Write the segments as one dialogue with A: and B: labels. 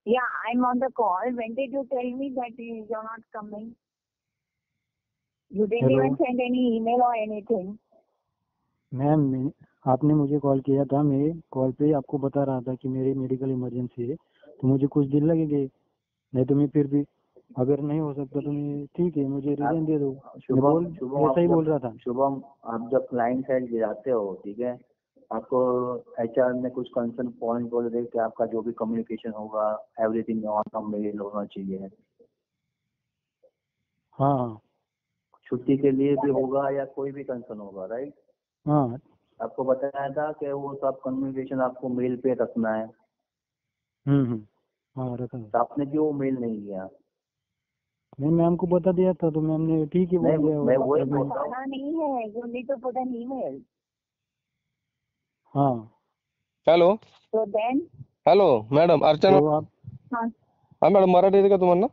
A: Yeah, I'm on the call. When did you tell me that you're not coming? You didn't
B: hello
A: even send any email or anything.
B: Ma'am, आपने मुझे call KIA था। मैं call पे आपको बता रहा था कि मेरी मेडिकल इमरजेंसी है, तो मुझे कुछ दिन लगेंगे। नहीं तो मैं फिर भी अगर नहीं हो सकता तो मैं ठीक है, मुझे रिजाइन दे दो।
C: शुभम
B: ऐसा ही बोल रहा था।
C: शुभम, आप जब क्लाइंट साइड जाते हो, ठीक है, आपको एचआर ने कुछ कंसर्न पॉइंट बोल रहे कि आपका जो भी कम्युनिकेशन होगा एवरीथिंग ऑन मेल होना चाहिए।
B: हाँ
C: छुट्टी के लिए भी होगा या कोई भी कंसर्न होगा, राइट?
B: हाँ
C: आपको बताया था कि वो सब कम्युनिकेशन आपको मेल पे रखना है।
B: हाँ रखा है।
C: तो आपने क्यों मेल नहीं किया?
B: नहीं, मैम को बता दिया था तो मैम ने ठीक है बोल दिया।
C: मैं वही बोल रहा हूँ।
A: पता नहीं है, you need to put an email.
B: हाँ
D: hello
A: So then,
D: hello madam Archana.
B: तो आप
A: huh,
D: हा मॅडम मराठी येते का तुम्हाला?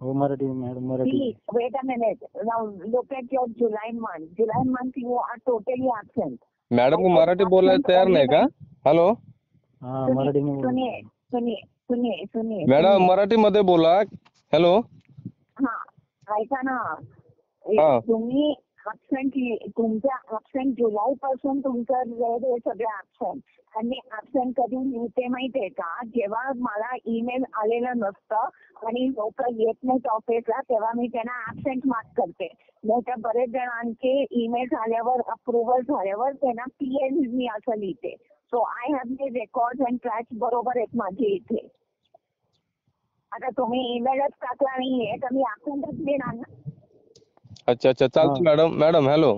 B: हो Marathi madam, Marathi.
A: please, wait a minute. Now look at your July month. July month you are totally absent.
D: Madam को मराठी बोलायला तयार नाही का? हॅलो
B: हाँ मराठी में बोलो।
A: सुनिए सुनिए सुनिए सुनिए
D: मॅडम
A: सुनिए.
D: मराठीमध्ये बोला. हॅलो
A: हा, ऐका ना.
D: हा.
A: तुम्ही तुमच्या ऍबसेंट जुलै पासून तुमचं हे सगळे ऍबसेंट. आणि ऍबसेंट कधी लिहिते माहितीये का? जेव्हा मला ईमेल आलेलं नसतं आणि लोक येत नाहीत ऑफिसला तेव्हा मी त्यांना ऍबसेंट मार्क करते. नाही तर बरेच जणांचे ईमेल झाल्यावर अप्रुव्हल झाल्यावर त्यांना PN मी असं लिहिते. So I have the record and tracks बरोबर आहेत माझे इथे. आता तुम्ही ईमेलच टाकला नाहीये तर मी ऍबसेंटच देणार ना.
D: अच्छा अच्छा चालतं मॅडम. मॅडम हॅलो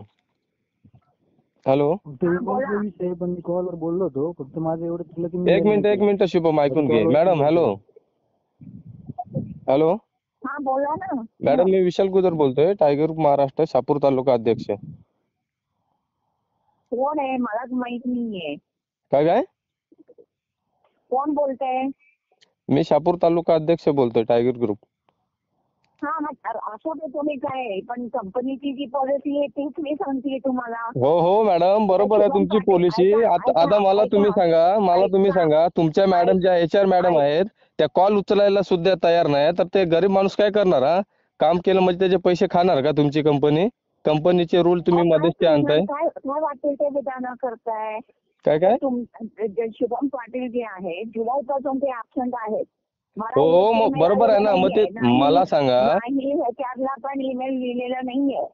D: हॅलो
B: विषय पण मी कॉलवर बोललो होतो. फक्त माझं एवढं तुला की
D: एक मिनिट शुभम ऐकून घे. मॅडम हॅलो हॅलो
A: हा बोला ना.
D: मॅडम मी विशाल गुजर बोलतोय, टायगर ग्रुप महाराष्ट्र शापूर तालुका अध्यक्ष.
A: कोण आहे मलाच माहित नाहीये.
D: काय काय?
A: कोण बोलतंय?
D: मी शापूर तालुका अध्यक्ष बोलतोय टायगर ग्रुप.
A: हा असं तर तुम्ही काय, पण कंपनीची जी पॉलिसी आहे तीच मी सांगते तुम्हाला.
D: हो मॅडम बरोबर आहे तुमची पॉलिसी. आता मला तुम्ही सांगा तुमच्या मॅडम ज्या HR मॅडम आहेत त्या कॉल उचलायला सुद्धा तयार नाही, तर ते गरीब माणूस काय करणार? हा, काम केलं म्हणजे त्याचे पैसे खाणार का तुमची कंपनी? कंपनीचे रूल तुम्ही मध्यस्थी आणताय.
A: काय वाटेल ते विधान करताय?
D: काय काय?
A: शुभम पाटील जे आहे जुलै पासून ते ऍबसेंट आहेत.
D: हो मग बरोबर आहे ना. मग ते मला सांगा,
A: त्याला पण ईमेल लिहिलेला नाहीये.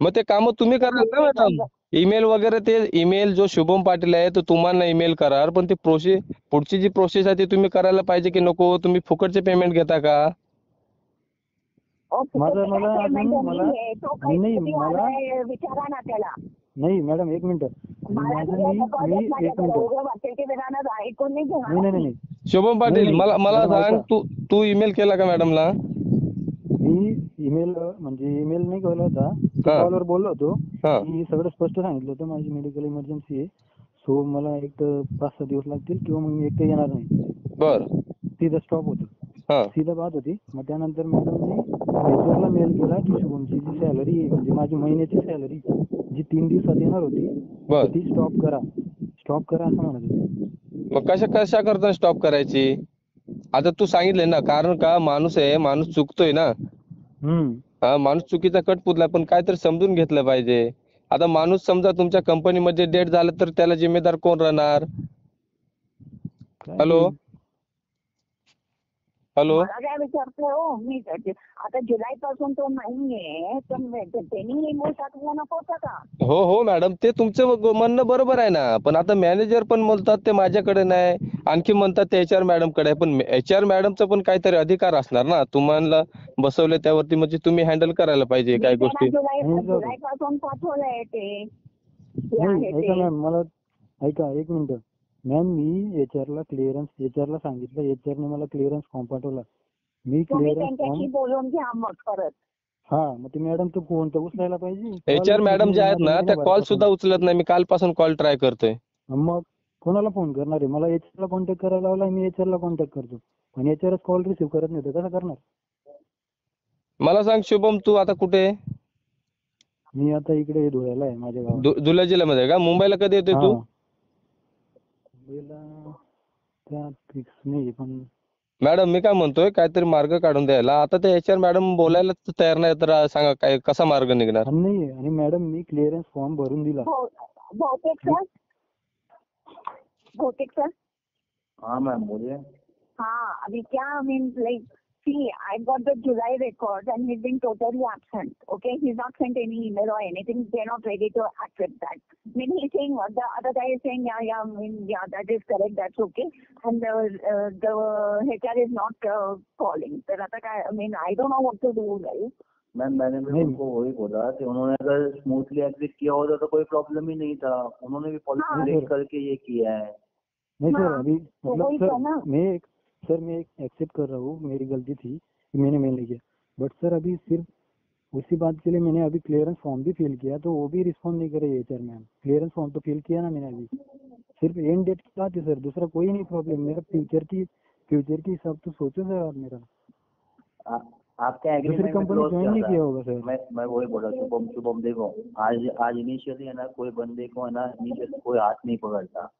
D: मग ते काम तुम्ही करणार ना मॅडम? ईमेल वगैरे ते ईमेल जो शुभम पाटील आहे तो तुम्हाला ईमेल करार, पण ती पुढची जी प्रोसेस आहे ती तुम्ही करायला पाहिजे की नको? तुम्ही फुकटचे पेमेंट घेता का?
A: विचारा ना त्याला.
B: नाही मॅडम एक मिनिट. नाही
D: शुभम पाटील मला सांग, तू ईमेल केला का मॅडमला?
B: मी ईमेल म्हणजे ईमेल नाही केला होता. कॉलवर बोललो होतो. मी सगळं स्पष्ट सांगितलं होतं माझी मेडिकल इमर्जन्सी आहे. सो मला एक तर 5-6 दिवस लागतील किंवा मग मी एक तर येणार नाही.
D: बर
B: तिथं स्टॉप होतं. सीधा बात होती. मग त्यानंतर मॅडमने HR मेल केला की शुभमची जी सॅलरी आहे म्हणजे माझी महिन्याची सॅलरी जी 3 दिवसात येणार होती ती स्टॉप करा असं म्हणत होते.
D: मग कशा करता स्टॉप करायची? आता तू सांगितलंय ना, कारण का माणूस आहे, माणूस चुकतोय ना. माणूस चुकीचा कटपुतला, पण काहीतरी समजून घेतलं पाहिजे. आता माणूस समजा तुमच्या कंपनीमध्ये डेट झालं तर त्याला जिम्मेदार कोण राहणार? हॅलो हॅलो
A: मला काय विचारतोय हो? मी आता जुलै पासून तो नाहीये तर त्यांनी ईमेल टाकला नको होता का?
D: हो मॅडम, ते तुमचं म्हणणं बरोबर आहे ना. पण आता मॅनेजर पण म्हणतात ते माझ्याकडे नाही, आणखी म्हणतात ते HR मॅडम कडे आहे. पण HR मॅडमचा पण काहीतरी अधिकार असणार ना. तुम्हाला बसवले त्यावरती म्हणजे तुम्ही हँडल करायला पाहिजे काही गोष्टी.
A: जुलै पासून पाठवलंय ते.
B: मला ऐका एक मिनिट मॅम, मी HR ला सांगितलं. HR ने मला क्लिअरन्स फॉर्म पाठवला. मी क्लिअरन्स फॉर्म
A: बोलून घ्या मग परत.
B: मग ती मॅडम तो फोन तर उचलायला पाहिजे.
D: HR मॅडम ज्या आहेत ना त्या कॉल सुद्धा उचलत नाही. मी कालपासून कॉल ट्राय करतोय.
B: मग कोणाला फोन करणार आहे? मला HR ला कॉन्टॅक्ट करायला लावला, मी HR ला कॉन्टॅक्ट करतो. पण HR कॉल रिसिव्ह करत नाही तर कसं करणार?
D: मला सांग शुभम, तू आता कुठे?
B: मी आता इकडे धुळ्याला आहे माझ्या गावात.
D: धुळे जिल्ह्यामध्ये का? मुंबईला कधी येतोय तू?
B: मुंबईला त्या फिक्स नाही पण
D: मॅडम मी काय म्हणतोय काहीतरी मार्ग काढून द्यायला. आता ते HR मॅडम बोलायलाच तयार नाही तर सांगा काय कसा मार्ग निघणार?
B: नाही. आणि मॅडम मी क्लिअरन्स फॉर्म भरून दिला.
A: बहुतेक सर
C: हाँ मैम बोलिए।
A: हाँ अभी क्या मीन like see I got the July records and he's been totally absent. Okay, he's not sent any email or anything. They're not ready to accept that. I mean he's saying the other guy is saying yeah I mean yeah that is correct, that's okay, and the HR is not calling. तर आता काय I mean I don't know what to do guys.
C: Ma'am मैंने भी उनको वही बोला कि उन्होंने अगर स्मूथली एग्जिट किया होता तो कोई प्रॉब्लम ही नहीं था। उन्होंने भी पॉलिसी ब्रेक करके ये किया है।
B: नहीं सर
A: हाँ,
B: अभी
A: तो
B: मतलब
A: वही तो ना।
B: मैं एक्सेप्ट कर रहा हूँ मेरी गलती थी कि मैंने मेल नहीं किया, बट सर अभी सिर्फ उसी बात के लिए मैंने अभी क्लियरेंस फॉर्म भी फिल किया तो वो भी रिस्पॉन्ड नहीं करे HR मैम। क्लियरेंस फॉर्म तो फिल किया ना मैंने अभी, सिर्फ एंड डेट की बात है सर, दूसरा कोई नहीं प्रॉब्लम। मेरा फ्यूचर की हिसाब तो सोचो सर आप मेरा।
C: आपके एग्रीमेंट में
B: कंपनी
C: क्लोज
B: ज्वाइन नहीं
C: क्या
B: किया
C: था?
B: होगा सर।
C: मैं वही बोल रहा हूँ शुभम देखो, आज इनिशियली है ना कोई बंदे को है ना इनिशियली कोई हाथ नहीं पकड़ता।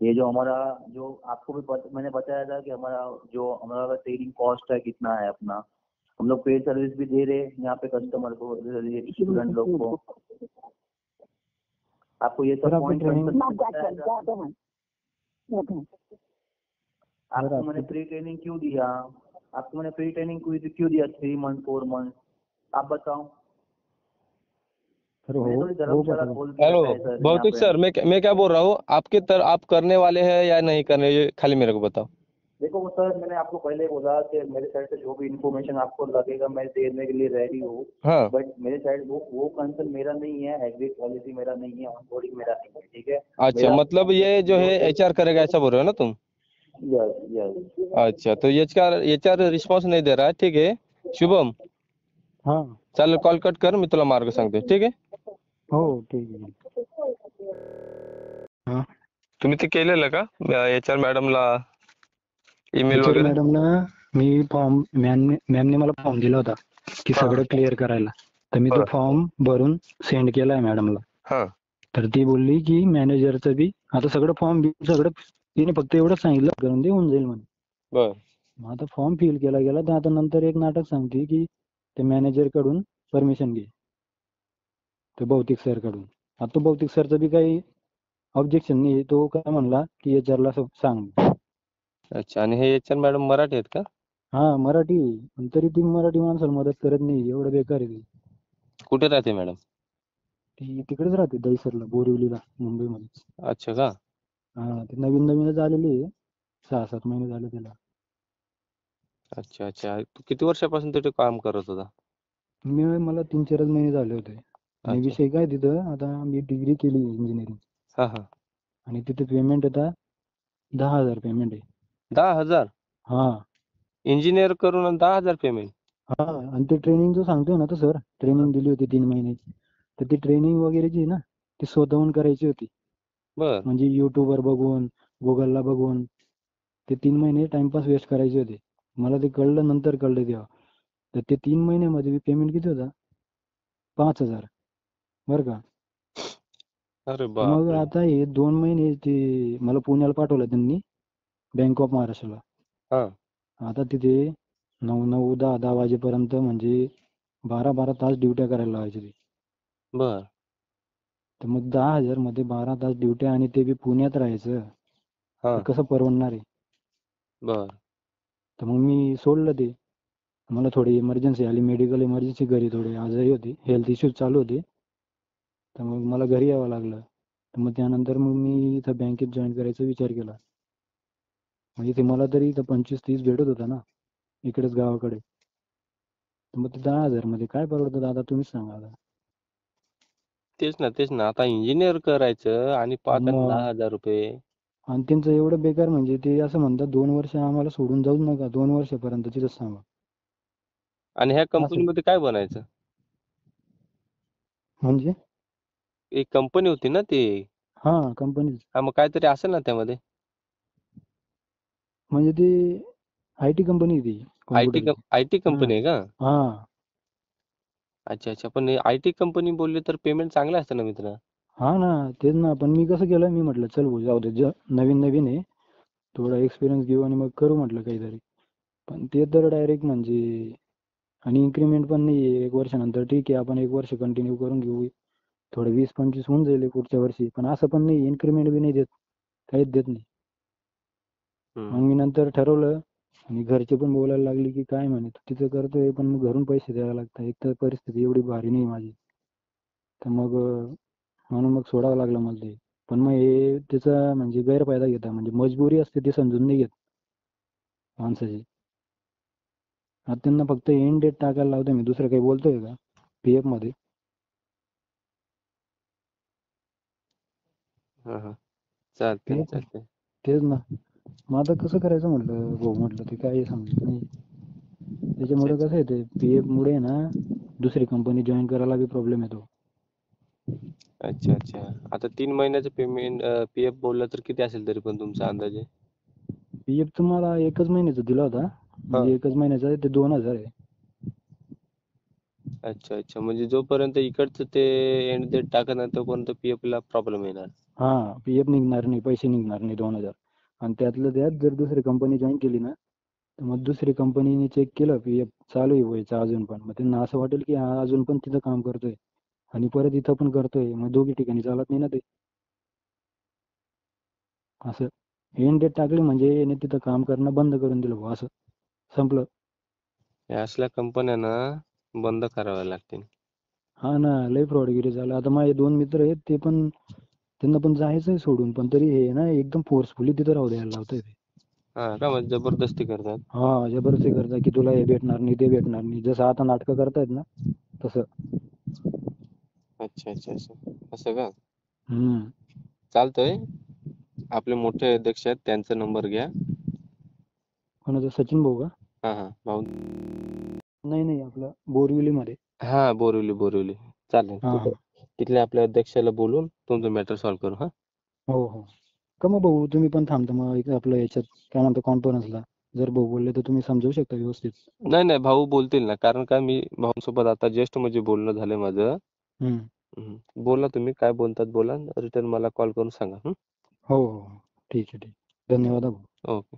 C: ये जो हमारा जो आपको भी मैंने बताया था कि हमारा ट्रेनिंग कॉस्ट है कितना है अपना, हम लोग पेड सर्विस भी दे रहे हैं यहाँ पे कस्टमर को, स्टूडेंट लोग को। आपको ये सब पॉइंट आपको मैंने प्री ट्रेनिंग क्यों दिया? आपको मैंने प्री ट्रेनिंग क्यों दिया 3 मंथ 4 मंथ? आप बताओ।
D: हेलो भौतिक सर, मैं क्या बोल रहा हूँ, आप करने वाले हैं या नहीं करने, ये खाली मेरे को बताओ।
C: देखो सर मैंने आपको पहले बोला कि मेरे साइड से जो भी इन्फॉर्मेशन आपको लगेगा मैं देने के लिए रेडी हूँ।
D: हाँ।
C: बट मेरे साइड वो कंसर्न मेरा नहीं है, एग्जिट पॉलिसी मेरा नहीं है, ऑनबोर्डिंग मेरा नहीं है, ठीक है।
D: अच्छा मतलब ये जो है HR करेगा ऐसा बोल रहे हो ना तुम?
C: यस।
D: अच्छा तो HR रिस्पॉन्स नहीं दे रहा है, ठीक आहे शुभम?
B: हाँ
D: चालेल, कॉल कट कर, मी तुला मार्ग सांगते, ठीक आहे?
B: हो ठीक आहे। हाँ
D: तुम्ही ते केलेलं का HR मॅडमला ईमेल
B: HR
D: वगैरे?
B: मॅडमला मी फॉर्म मॅमने मला फॉर्म दिला होता की सगळं क्लिअर करायला, तर मी तो फॉर्म भरून सेंड केलाय मॅडमला।
D: हा
B: तर ती बोलली की मॅनेजरचं बी आता सगळं फॉर्म सगळं तिने फक्त एवढं सांगितलं करून दे होऊन जाईल म्हणे।
D: बर
B: मग आता फॉर्म फिल केला गेला तर आता नंतर एक नाटक सांगते की ते मॅनेजर कडून परमिशन घे, ते भौतिक सर कडून। आता तो भौतिक सरचं बी काही ऑब्जेक्शन नाही, तो काय म्हणला की HR ला सांग।
D: अच्छा, आणि हे HR मॅडम मराठी आहेत का?
B: हा मराठी, पण तरी ती मराठी माणसाला मदत करत नाही, एवढं बेकार आहे ती।
D: कुठे राहते मॅडम?
B: ती तिकडेच राहते दहिसरला, बोरिवलीला, मुंबईमध्ये।
D: अच्छा का?
B: हा ती नवीनच आलेली आहे, 6-7 महिने झाले तिला।
D: अच्छा अच्छा, तू किती वर्षापासून तिथे काम करत होता?
B: मला 3-4 महिने झाले होते। आणि
D: अच्छा.
B: विषय काय तिथं, आता मी डिग्री केली इंजिनिअरिंग
D: हा हा
B: आणि तिथे पेमेंट आता 10,000 पेमेंट आहे।
D: 10,000
B: हा
D: इंजिनियर करून 10,000 पेमेंट?
B: हा आणि ते ट्रेनिंग जो सांगतोय ना तो सर, ट्रेनिंग दिली होती 3 महिन्याची, तर ती ट्रेनिंग वगैरे जी ना ती स्वतःहून करायची होती।
D: बर
B: म्हणजे युट्यूबवर बघून, गुगलला बघून ते 3 महिने टाइमपास वेस्ट करायचे होते। मला ते कळलं, नंतर कळलं तेव्हा। तर ते 3 महिन्यामध्ये पेमेंट किती होता, 5,000 बरं का।
D: अरे
B: तर मग
D: बापरे.
B: आता हे 2 महिने ते मला पुण्याला पाठवलं त्यांनी, बँक ऑफ महाराष्ट्रला।
D: हा
B: आता तिथे 9-9, 10-10 वाजेपर्यंत म्हणजे 12-12 तास ड्युट्या करायला लावायचे ते।
D: बर
B: तर मग 10,000 मध्ये 12 तास ड्युट्या आणि ते बी पुण्यात राहायचं,
D: हा
B: तर कसं परवडणार आहे।
D: बर
B: तर मग मी सोडलं ते। मला थोडी इमर्जन्सी आली, मेडिकल इमर्जन्सी, घरी थोडी आजारी होती, हेल्थ इश्यूज चालू होते, तर मग मला घरी यावं लागलं। तर मग त्यानंतर मग मी इथं बँकेत जॉईन करायचा विचार केला। म्हणजे ते मला तरी इथं 25-30 भेटत होता ना इकडेच गावाकडे, तर मग ते 10,000 मध्ये काय परवडतं दादा, तुम्हीच सांगा आता।
D: तेच ना, आता इंजिनियर करायचं आणि 5 आणि
B: मग
D: 10,000 रुपये?
B: आणि त्यांचं एवढं बेकार, म्हणजे ते असं म्हणतात 2 वर्ष आम्हाला सोडून जाऊ नका, 2 वर्षापर्यंत तिथंच थांबा।
D: आणि ह्या
B: असं
D: कंपनीमध्ये काय बनायचं?
B: म्हणजे
D: एक कंपनी होती ना ती?
B: हा कंपनी,
D: हा मग काहीतरी असेल ना त्यामध्ये?
B: म्हणजे ती IT कंपनी आहे ती, कॉम्प्युटरची।
D: IT कंपनी आहे का?
B: हा
D: अच्छा अच्छा, पण IT कंपनी बोलली तर पेमेंट चांगलं असतं ना मित्र?
B: हा ना, तेच ना, पण मी कसं केलं, मी म्हटलं चल भाऊ जाऊ दे, नवीन आहे, थोडा एक्सपिरियन्स घेऊ आणि मग करू म्हटलं काहीतरी. पण ते तर डायरेक्ट म्हणजे आणि इन्क्रीमेंट पण नाही आहे 1 वर्षानंतर. ठीक आहे आपण 1 वर्ष कंटिन्यू करून घेऊ. थोडं 20-25 होऊन जाईल पुढच्या वर्षी. पण असं पण नाही, इन्क्रीमेंट बी नाही देत. काहीच देत नाही. मग मी नंतर ठरवलं आणि घरचे पण बोलायला लागले की काय म्हणे तू तिथं करतोय पण मग घरून पैसे द्यावे लागतात. एक तर परिस्थिती एवढी भारी नाही माझी. तर मग म्हणून मग सोडावं लागलं मला ते. पण मग हे त्याचा म्हणजे गैरफायदा घेतात. म्हणजे मजबुरी असते ती समजून नाही घेत माणसाची. आता त्यांना फक्त एंड डेट टाकायला लावतोय मी. दुसरं काही बोलतोय का पीएफ मध्ये?
D: हा हा चालतंय
B: तेच
D: चालतंय.
B: तेच ना. मग आता कसं करायचं म्हटलं भाऊ, म्हटलं ते काही समजत नाही.
D: अच्छा
B: त्याच्यामुळे कसं आहे ते पीएफ मुळे ना दुसरी कंपनी जॉईन करायला बी प्रॉब्लेम येतो.
D: अच्छा अच्छा. आता 3 महिन्याचं पेमेंट पीएफ बोललं तर किती असेल तरी पण तुमचा अंदाजे?
B: पीएफ तुम्हाला 1च महिन्याचा दिला होता.
D: हा.
B: म्हणजे 1च महिन्याचा आहे ते 2000 आहे.
D: अच्छा अच्छा. म्हणजे जोपर्यंत इकडचं ते एंड डेट टाकत नाही तोपर्यंत पीएफ ला प्रॉब्लेम येणार.
B: हा, पीएफ निघणार नाही, पैसे निघणार नाही 2000. आणि त्यातल्या त्यात जर दुसरी कंपनी जॉईन केली ना तर मग दुसरी कंपनीने चेक केलं पीएफ चालू आहे व्हायचं अजून पण. मग त्यांना असं वाटेल की हा अजून पण तिथं काम करतोय आणि परत इथं पण करतोय. मग दोघी ठिकाणी चालत नाही ना ते. असं एंड डेट टाकली म्हणजे याने तिथं काम करणं बंद करून दिलं बुवा असं. संपलं.
D: या असल्या कंपन्या ना बंद कराव्या लागतील.
B: हा ना, लय फ्रॉडगिरी झालं. आता माझे 2 मित्र आहेत ते पण त्यांना पण जायचंय सोडून. पण तरी हे ना एकदम फोर्सफुली तिथं राहू द्यायला लावताय ते.
D: हा का? म्हणजे जबरदस्ती करतात.
B: हा, जबरदस्ती करतात की तुला हे भेटणार नाही, ते भेटणार नाही. जसं आता नाटकं करतायत ना तसं.
D: अच्छा अच्छा अच्छा. असं का?
B: हम्म.
D: चालतंय. आपले मोठे अध्यक्ष आहेत त्यांचा नंबर घ्या.
B: कोणाचं? सचिन भाऊ का?
D: हा हा भाऊ.
B: नाही नाही, आपलं बोरिवलीमध्ये.
D: हा बोरिवली चालेल.
B: हा हा.
D: तिथल्या आपल्या अध्यक्षाला बोलून तुमचं मॅटर सॉल्व्ह करू. हा
B: हो हो. का मग भाऊ तुम्ही पण थांबता मग इथं आपलं याच्यात काय म्हणतो कॉन्फरन्सला? जर भाऊ बोलले तर तुम्ही समजावू शकता व्यवस्थित.
D: नाही नाही भाऊ बोलतील ना. कारण काय मी भाऊंसोबत आता जस्ट म्हणजे बोलणं झालंय माझं.
B: हम्म.
D: बोला तुम्ही काय बोलतात बोला. रिटर्न मला कॉल करून सांगा.
B: हो हो. ठीक आहे ठीक. धन्यवाद हा भाऊ.
D: ओके.